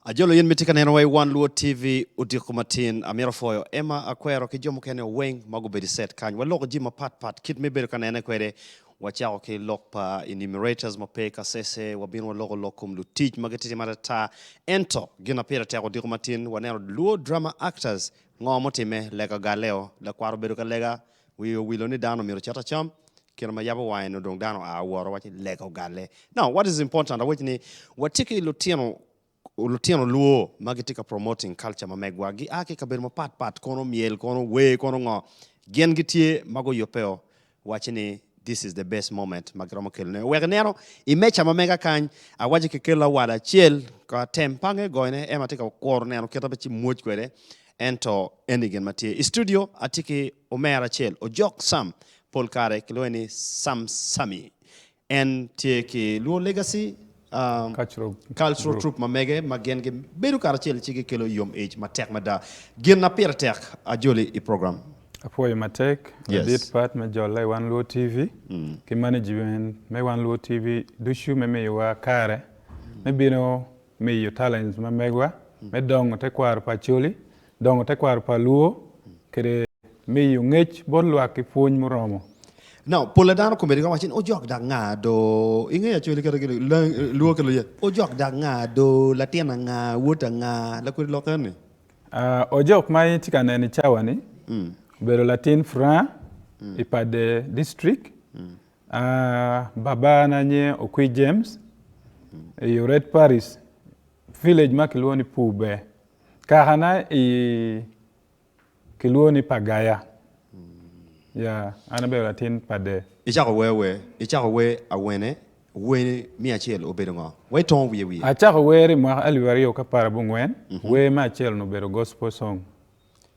Ajolo yen mitika neno way Wan LuoTv udiko matin Omyero foyo Emma Akwero ki jomo kene weng mago bedi set kany waloko jima pat kit me bedo kanene kwede wachako ki lok pa enumerators mapeka sese wabino waloko lokum lutich magetiti matata ento gina pira teko diko matin wanero Luo drama actors ngomo time lega galeo la kwaro bedo ka lega wilo ni dano miro chata cham kira mayabo wine dong dano aworo wachi lega gale. Now what is important awich ni watiki Lutiano Luo magitika promoting culture mamegwa gi ake kabel ma pat kono miel kono we kono ngo gen gitie mago yopeo wachini this is the best moment magramo kelne wegnero imecha mamega kany awaje ke kela wada chiel ka tempange goine ema tika kwor neno keta be chi muoch kwede ento enigen matie studio atiki Omyero chiel Ojok Sam polkare kilweni Sammy en tie ki Luo legacy cultural troop mamege magen ge bedu karachel chige kelo yom age matek mada gen na pira tek ajoli I program apoy matek edit part me jolle Wan LuoTv ki management me Wan LuoTv dushu me wa kare me bino me yo talents mamegwa me dongo Tekwaro pa choli dongo Tekwaro pa Luo kere me yo ngech bolwa ki funy muromo. Now, Poladano comedy watching Ojok da ngado inge actually kara Luo kelo ye Ojok da ngado Latina nga wuta nga la kuri lokane Ojok mai tikana ni chawani bero Latin Fran ipade district baba nanye Okwi James yo Red Paris village makiluoni pube kahana kiluoni pagaya. Yeah, Annabelle Latin pade. Ichako we awene we mi achel obedongo. We ton we. Achako we ma aliwari okapara bungwen. We ma achel no bero gospel song.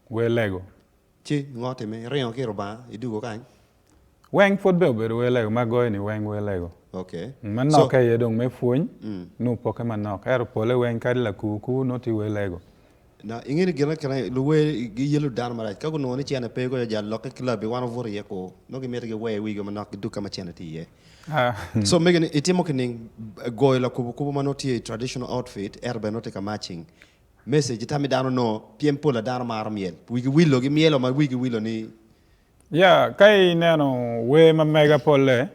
We lego. Chi ngote me reyon ke roba idugo kan. Weng football bero we lego magoy ni weng we lego. Okay. Man no kay yedong me funy. No poke man no. Ero pole weng kadi la kuku no ti we lego. Na ingini gina kana luwe yelu dan mara ka no ni chena pe go ja lokka club wan over ye ko no gi mete we go manok duka ma chena ti ye so megen itimo kening go la kubu manoti traditional outfit erbe no ka matching message tami dano no piempo la dano mar miel wigi willo gi mielo ma wigi willo ni ya kai neno we ma mega pole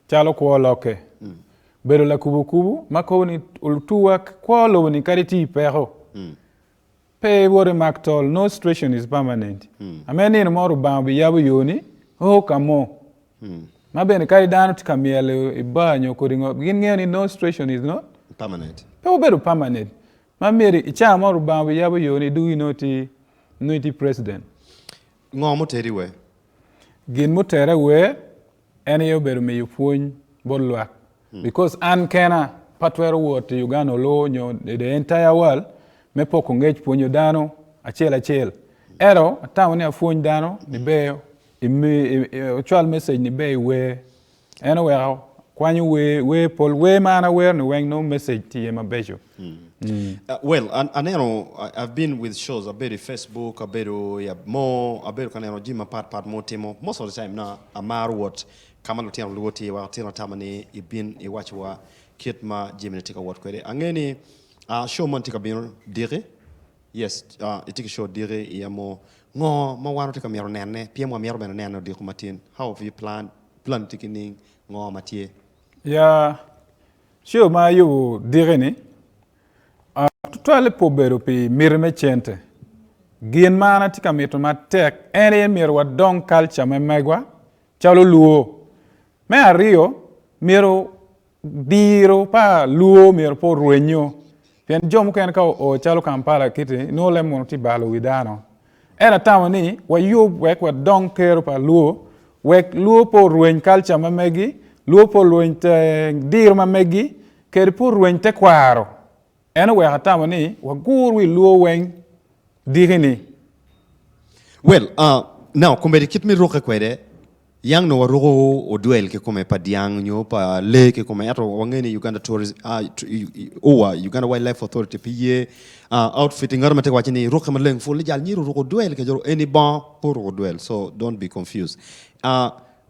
chalo ko loke bero la kubu mako ni ultuwa ko lo ni kariti pero pay what mactol no situation is permanent ameni no moru bambi yabu yoni kamo mabene kai dano tikamiele ibanyo koringo gingeni no situation is not permanent pe beru permanent mameri icha moru bambi yabu yoni do you know the president ngomo teri we gin mutere we ene yo beru me yufuny bolwa because an kena patwero what Uganda lo nyo the entire world me poko ngech puonyo dano achiel ero atawni afuony dano ni be chwal message ni be we eno we kwanyu we pol we mana we no weng no message ti ma bejo well anero I've been with shows a bit Facebook a bit ya more a bit kanero jima part more timo most of the time na amar what kama Lutiano Luoti wa tino tamani ibin iwachwa kitma jimene tika what kwede angeni show man tika bino dire yes itika show dire yamo ngo ma wano tika Omyero nene pia Omyero bena nene diko matin how have you plan tikining ngo matie ya show ma yu dire ni tutwale po bero pi mirme chente gien mana tika mito matek ene miro wa don culture memegwa chalo Luo me ario miro diro pa Luo miro po ruenyo Pian jom ken ka o chalo Kampala kiti no le mon ti balo widano era tamani wa yub wek wa don kero pa Luo wek Luo po rueny culture mamegi Luo po rueny te dir mamegi ker po rueny Tekwaro ena we hatamani wa gurwi Luo weng digini well now kumbe kit mi roka kwede yang no rogo o duel ke come pa diang nyo pa le ke come ato wangeni Uganda Tourism Uganda Wildlife Authority piye outfitting ngarma te wachini roka maleng fo le jal nyiro rogo duel ke joro any bon pour rogo duel so don't be confused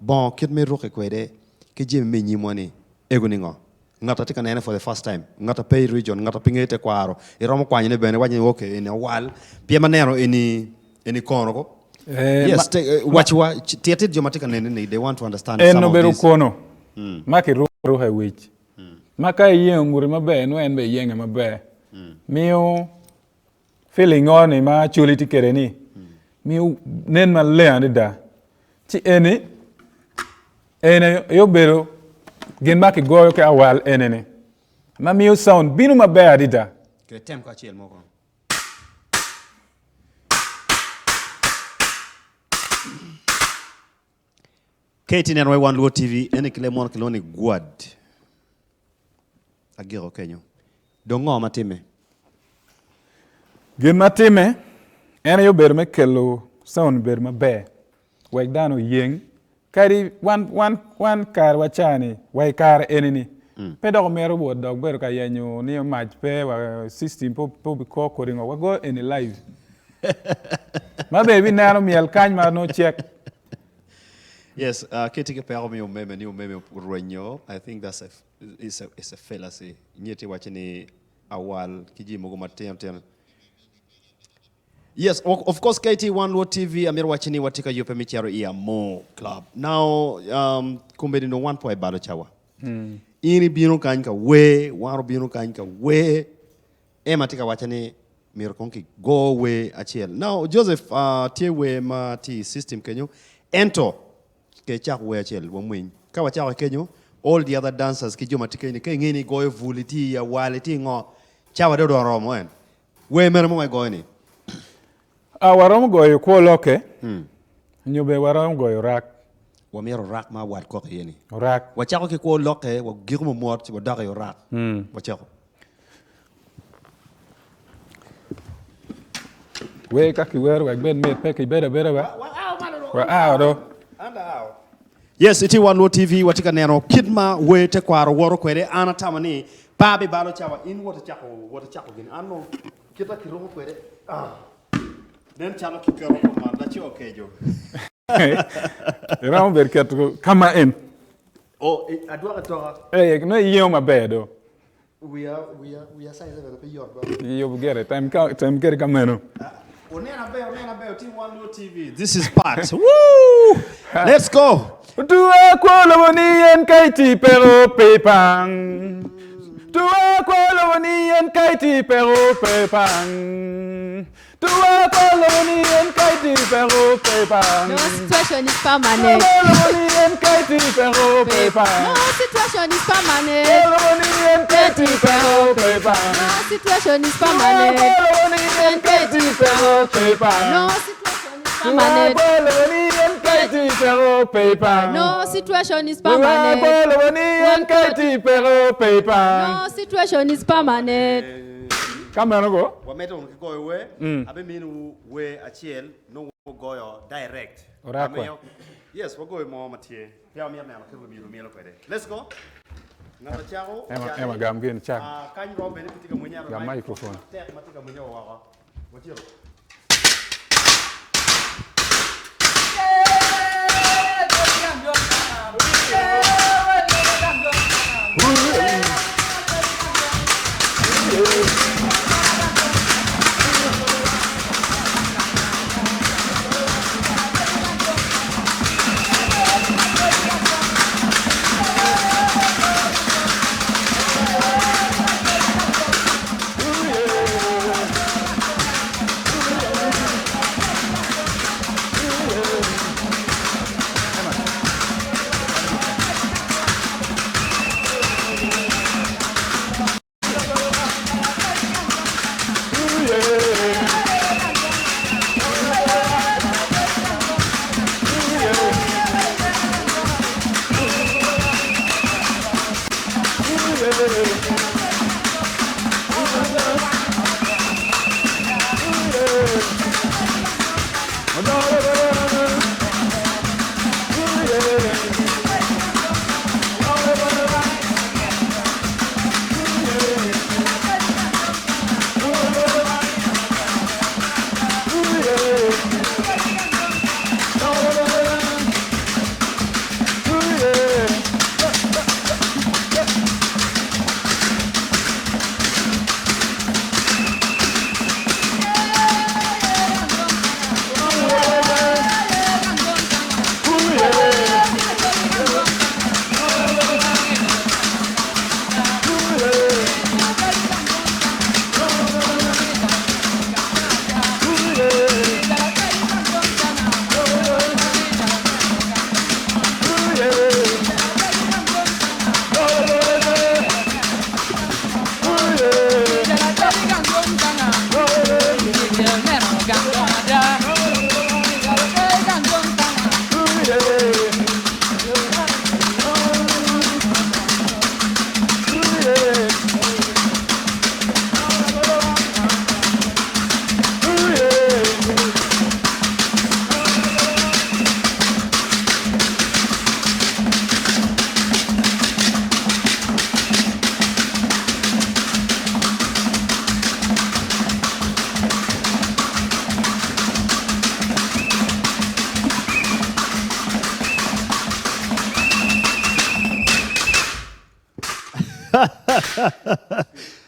bon kit me roka kwede ke jeme me nyimoni ego ningo ngata tika nene for the first time ngata pay region ngata pinge Tekwaro iromo kwanye ne bene wanye woke in a wal pia manero ini kono ko yes watch tietet jomatika nene they want to understand some no of beru this kono maki ro ha wich maka yengure mabe no en be yenga mabe miyo feeling on ma chuli tikere ni miyo nen ma le anda ti ene yo beru gen maki goyo ke awal enene ma miyo sound binu mabe adida ke tem ka chiel moko Katie and Wan LuoTv ene kile mon kiloni guad agiro kenyo dongo matime gen matime ene yo beru me kelo sound beru mabe wek dano yeng kadi wan kar wachani wai kar enini pedo Omyero bo dog beru ka yenyo ni match pe wa system po bi ko ringo wa go in live ma baby nano miel kany ma no check. Yes, Katie ke pero mi umeme ni umeme ruenyo. I think that's it's a fallacy. Nyeti wachini awal kiji mogo matem. Yes, of course, Katie, Wan LuoTv, Omyero wachini watika yope micharo iya mo club. Now, kumbedi no one point bado chawa. Ini bino kanka we, waro bino kanka we. Emma tika wachini Omyero konki go we achiel. Now, Joseph, tie we ma ti system kenyo. Ento, ke chak we achiel, wamwing. Kawa chak kenyo, all the other dancers kijo matika ini, ke ngini goe vuliti ya waliti ngo. Chawa dodo romo en. We mero mo go ni. Warom goyo ko loke. Nyobe warom goyo rak. Omyero rak ma wat ko yeni. Rak. Wachako ke ko loke, wa girumo mort, wa daga yo rak. Wachako. We kaki weru wak ben me peke beda wa. Wa do. Yes, iti Wan LuoTv watika neno kidma we Tekwaro woro kwere ana tamani babi balo chawa in wata chako gini ano kita kiroho kwere then chalo kikero kwa lachi okejo. Ramu berketu kama en. Oh, adwa katoka. No yeo mabedo. We are saying that the yor bro. You get it. Time get kameno. Onena beo team Wan LuoTv. This is part. Woo! Let's go. Tua kwalawani en kaiti pero pepang. Tua kwalawani en kaiti pero pepang. Tua kwalawani en kaiti pero pepang. No situation is permanent. Kwalawani en kaiti pero pepang. No situation is permanent. Kwalawani en kaiti pero pepang. No situation is permanent. Kwalawani en kaiti pero pepang. No situation is permanent. Kwalawani en kaiti pero pepang. No situation is permanent. Kwalawani en kaiti pero pepang. No situation is permanent. Kamera go. Wameta unakikoyo we, abe minu we achiel, no goyo direct. Orakwa. Yes, wagoyo mo matie. Pia Omyero na kiru milo kwede. Let's go. Ngata chako. Emma gamgin chak. Kanyi robe ni kutika mwenyaro. Ga microphone. Tek matika mwenyewe wako. Wachiro.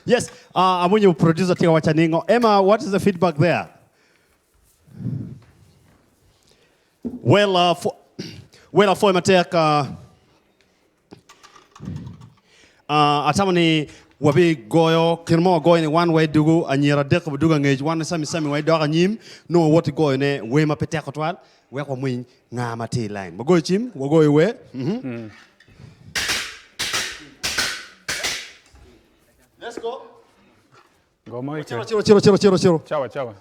Yes, I'm your producer Tia Wachaningo. Emma, what is the feedback there? Well, for matek atamani wabi goyo kirmo goyo ni one way dugu anyira dek duga ngej one sami way doga nyim no woti goyo ne we ma pete kotwal we ko muin nga mati line ma goyo chim wo goyo we Let's go. Go Mike. Chiro. Chawa.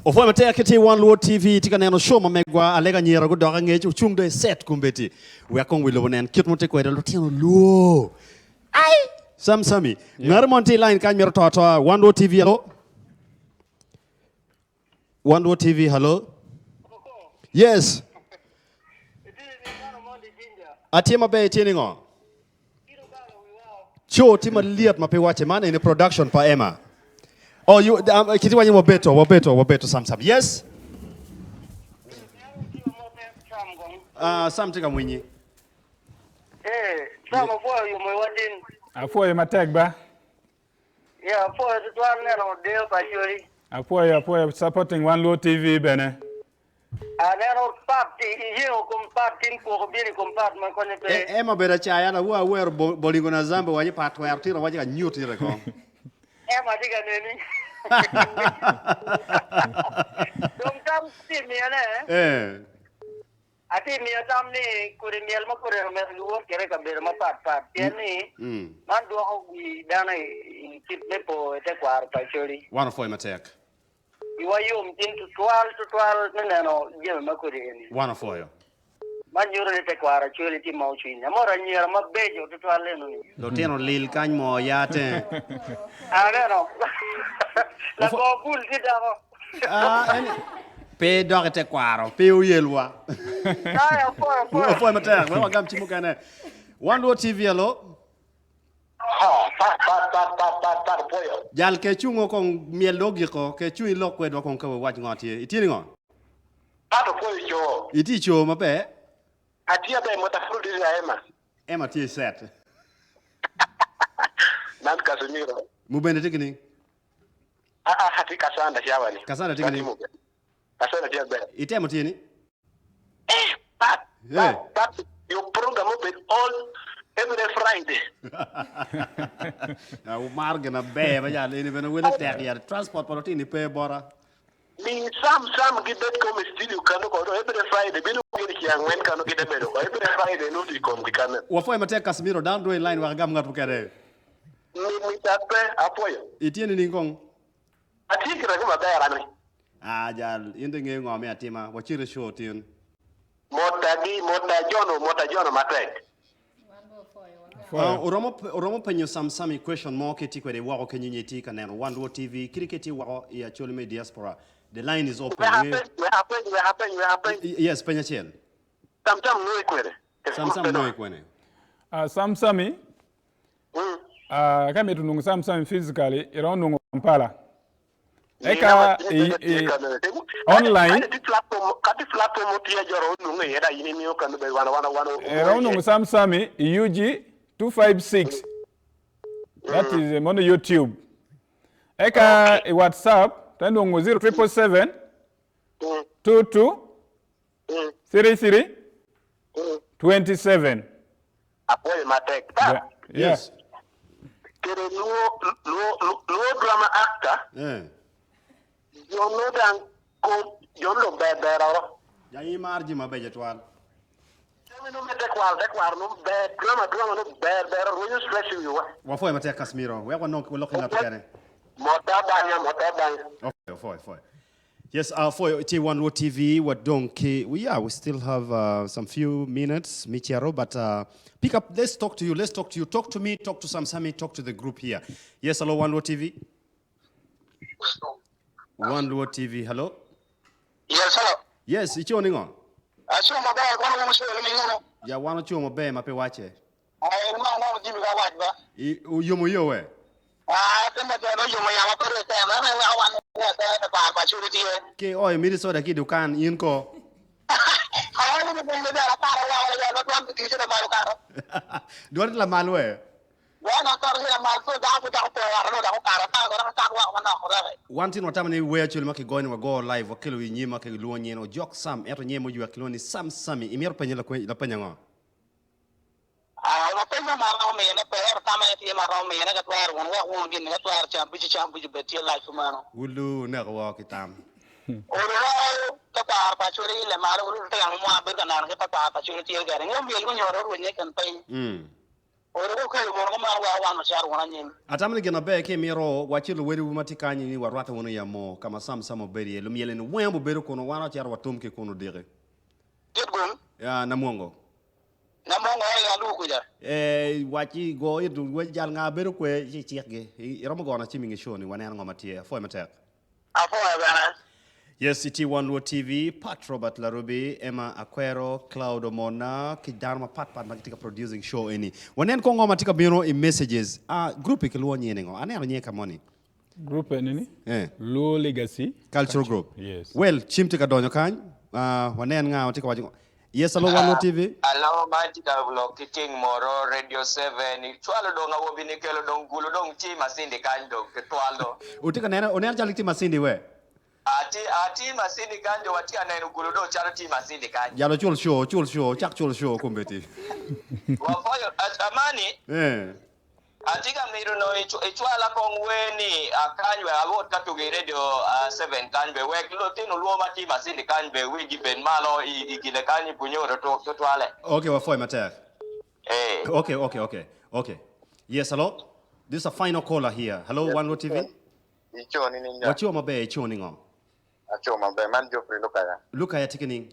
Ofo matea kiti Wan LuoTv tika neno show mamegwa alega nyera go doga ngeji uchungdo set kumbeti we akong wilo bonen kit monte kweda lutino luo ai Sammy ngar monti line kan mero toto Wan LuoTv hello Wan LuoTv hello yes atima be tiningo show tima liat mape wache man in production pa Emma. Oh, you kiti wanyi wabeto Sam. Yes? Sam tika mwinyi. Sam afuwa yu mwewadin. Afuwa yu matek ba? Yeah, afuwa yu tutuwa neno deo kachori. Afuwa yu supporting Wan LuoTv bene. Neno party, iyo kumparty kubili kumparty mwenye pe. Emma beda chaya na huwa uwer bolingo na zambe wanyi patwer tira waji ka nyuti reko. Emma tika nini? Dongkam si miane. Ati mia tamni kuri miel ma kuri luo kere kabir ma pat tieni man do wi dana kit nepo Tekwaro pachori Wana foi matek. Iwa yum tin to 12 neno je ma kuri ni Wana foi. Man yuro ni Tekwaro chori ti mau Cwinye mora nyera ma bejo to 12 no ni Lo tieno lil kany mo yate. Neno la go bul ti da Pe doge Tekwaro, pe uyelwa. Aya Foi matek, we wagam chimukane. Wan LuoTv hello. Pat poyo. Jal ke chungo kong miel logiko ke chui lokwe do kong ka wach ngoti. Itini ngo? Pat poyo cho. Iti cho mabe. Atia be motafudi ya Emma. Emma ti set. Nan Casemiro. Mubende tikini. Hati kasanda shawani. Kasanda tikini. Kasanda dia be. Ite mutini. Pat. Your program open all every Friday. Na marga na be ba ya ni bena wele tek ya transport polotini pe bora. Mi Sam gidet come studio kanu ko every Friday binu ngiri yang wen kanu gidet bedo every Friday no di kom dikana. Wa foi matek Casemiro down the line wa gam ngat bukere. Mi tape apoyo. Itieni ni ngong. Ati kira kuma dayara ni. Jal inde nge ngome atima wa chire show tin. Mota jono matek. Oromo penyo Sammy question mo keti kwede wako kenyeti kaneno Wan LuoTv kiriketi wako ya Cholme diaspora. The line is open. We happen. Yes, penya chen. Samsam no ikwere. Samsam no ikwene. Sammy. Kama tunungu Samsam physically ironungu Kampala. Eka online kati platform otia joro nungu yeda yini miyo kanu be wana ironungu Samsam UG 256. That is on YouTube. Eka WhatsApp tanungu 0777 22 33 27. Apoyo matek. Yes. Kere luo drama actor. Yo no dan ko yo lo bebera. Ya imarji mabeje twal. No me Tekwaro no be drama no bebera ro stress you wa. Wa foi matek Casemiro. We wa no ko lokho ngatu kene. Mota banya. Okay, foi. Yes, for Wan LuoTv, what donkey? We still have some few minutes, Omyero, but pick up. Let's talk to you. Talk to me. Talk to Sammy. Talk to the group here. Yes, hello, Wan LuoTv. Wan LuoTv, hello? Yes, hello. Yes, it's your ningo. Sio mabaya kwa nini msio mimi? Ya wana chuo mabe mape wache. Ni maana jibu ga wajba. Yomo yowe. Tena ndio yomo ya mapere tena na wana tena pa churiti. Ke oy miri soda ki dukan yin ko. Hawa ni bende da para ya na tuan ti sira malu karo. Duar la malwe. Wana tar sira mal so da ko ko ya no da ko karo ta ko ta ko wana ko da. One thing watama ni we chul maki going go live wakilo yinyima ke luonye no Ojok Sam eto nyemo yu akilo ni Sammy Omyero penyela kwe la penyango. Wa penya mara me ne per ta me ti mara me ne ka twer won gin ne twer chambu beti life mano. Ulu na ko kitam. Oro ta pa churi le mara uru ta mo abe kana ne pa churi ti ga ne mi ko nyoro ru ne kan pen. Oro ko mo ma wa no shar wona nyin. Atamni gena be ke Omyero wachilo wedi matikanye ni warwata wono ya mo kama Sam oberi lo miele no wembo beru kono wana char watum ke kono dire. Jetgun. Ya na mongo. Na mongo ya lu ku ja. Wachi go yidu wajal nga beru kwe chichige. Iromo gona chimingi shoni wana ngoma tie fo matek. Afo bana. Yes, it is Wan LuoTv, Pat Robert Larubi, Emma Akwero, Cloud Omona, Kidarma Pat Magitika producing show any. Wanen kongo matika bino in messages. Group ikiluonye nengo. Ane anyeka money. Group nini? Luo Legacy. Cultural group. Yes. Well, chimtika donyo kany. Wanen nga matika wajingo. Yes, hello Wan LuoTv. Hello, matika vlog kiting moro Radio 7. Chwalo donga wobini kelo dong gulu dong chi masindi kanjo ketwalo. Utika nena onen jalikti masindi we. Ati masindi kanjo watia nenu gulu do charity masindi kanjo. Jalo chul show kumbeti. Wafoyo amani. Atika miru no ichwala kongweni akanjwe agot katugi Radio 7 kanjwe wek lo tinu luo mati masindi kanjwe wigi ben malo igile kanyi punyoro to twale. Okay, wafoyo matek. Okay. Yes, hello. This is a final caller here. Hello, yes. Wan LuoTv. Icho ni ninja. Wachiwa mabe icho ningo. Acho mabe man Jofri lukaya. Lukaya tikening.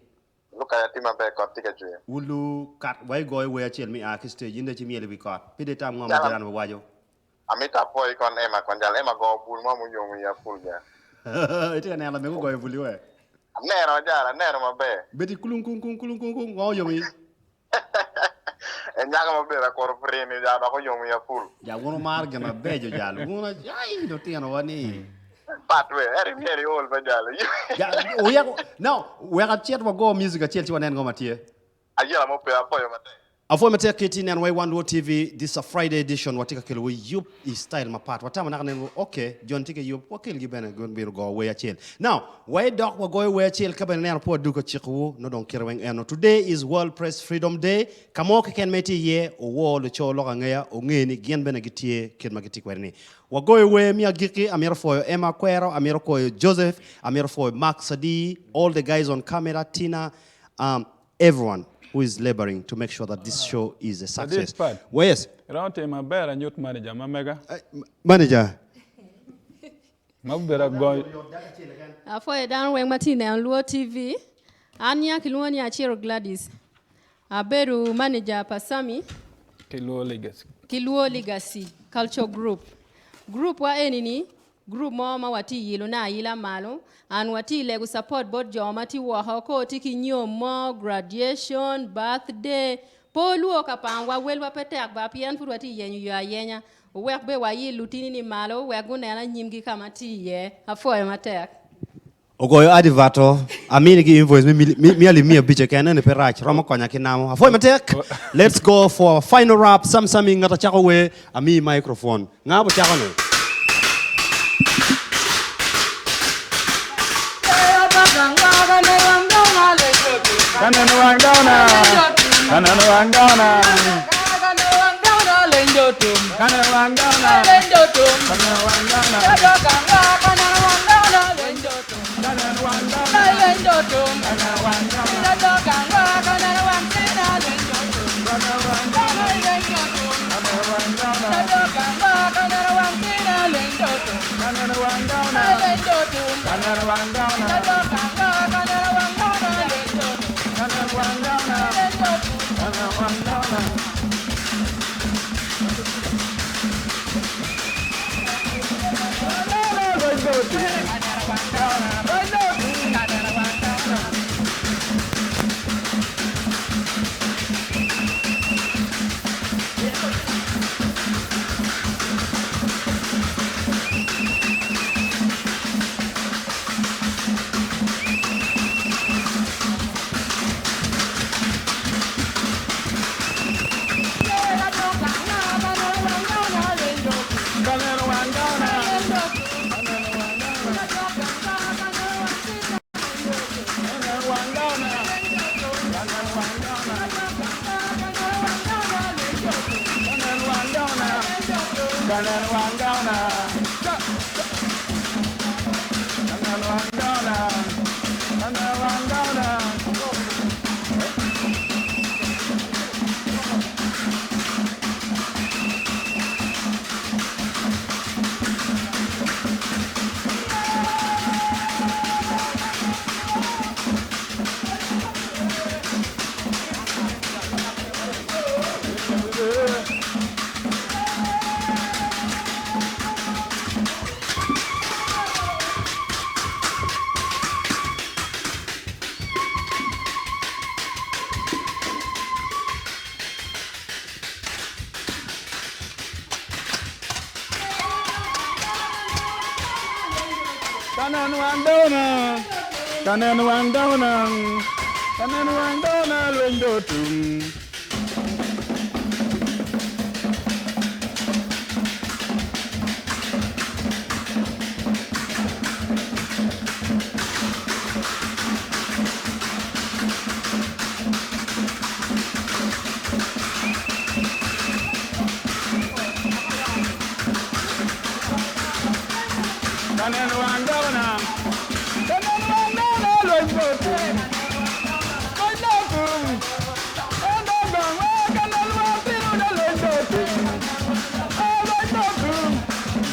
Lukaya ti mabe ko tika juye. Ulu kat way goy we achel mi akiste yinde chi miele bi kat. Pide tam ngom jiran wajo. Amita poi kon Emma kon jal Emma go bul mo mu yomu ya pul ja. Ite kana la me go goy buli we. Nero jara nero mabe. Beti kulung ngo yomi. Enyaga mabe ra kor freni ja ba ko yomu ya pul. Ya wono mar gena bejo jal. Wono ai do tiano wani. Patwe eri ol ba jal. Ya o ya no, we got chat go music a chat wanen ngoma tie. Ayela mo pe apoyo mate. Afo mate kitini and Wan LuoTv. This is a Friday edition watika kelo we yup is style my part. Watama na kanen okay, John tike yup wakil gibene gon go we achel. Now, why dog wa go we achel kabene na po duko chiku no don kirweng eno. Today is World Press Freedom Day. Kamo ken meti ye o wo le cho loka ngaya o ngeni gien bene gitie ken magiti kwerni. Wa go we mi agiki Omyero for Emma Akwero, Omyero for Joseph, Omyero for Mark Sadi, all the guys on camera, Tina, everyone who is laboring to make sure that this show is a success. Well, yes. Around my bear and youth manager, my mega. Manager. My better go. Afo dan weng matine LuoTv. Anya kiluoni achiro Gladys. Aberu manager pa Sammy. Luo Legacy Culture Group. Group wa enini. Group mama wati yilo na yila malo. And wati legu support board joma ti wahoko tiki nyomo, graduation, birthday. Polu okapangwa welwa pete akba pian fu wati yenyu ya yenya. Wek be wa yi lutini ni malo wegune na nyimgi kama ti ye. Afo ya matek. Ogoyo adivato amini gi invoice mi ali mi biche kana ne perach romo konya kinamo afo matek. Let's go for final rap. Sammy ngata chako we ami microphone ngabo chako ne.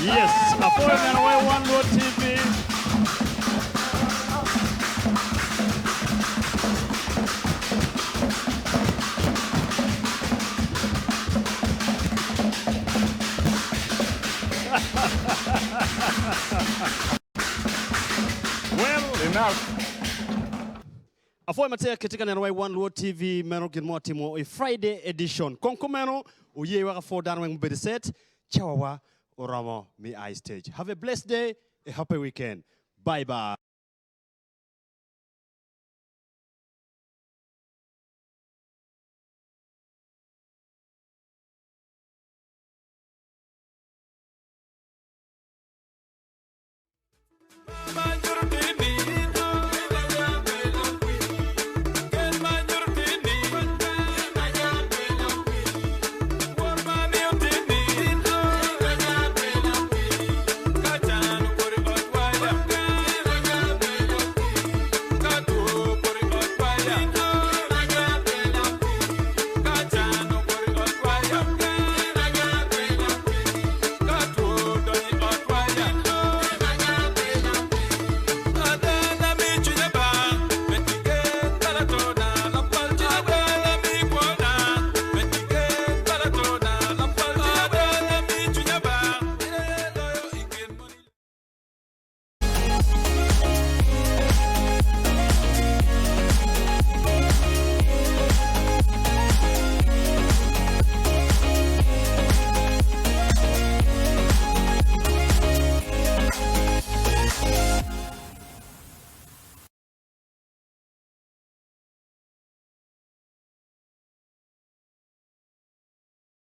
Yes, appointment away Wan LuoTv. Well, enough. Afoy matea katika na Wan LuoTv meno gilmo timo a Friday edition. Konko meno uye waka for dan weng BetterUBetterUg chawawa oramo mi I stage. Have a blessed day, a happy weekend. Bye bye.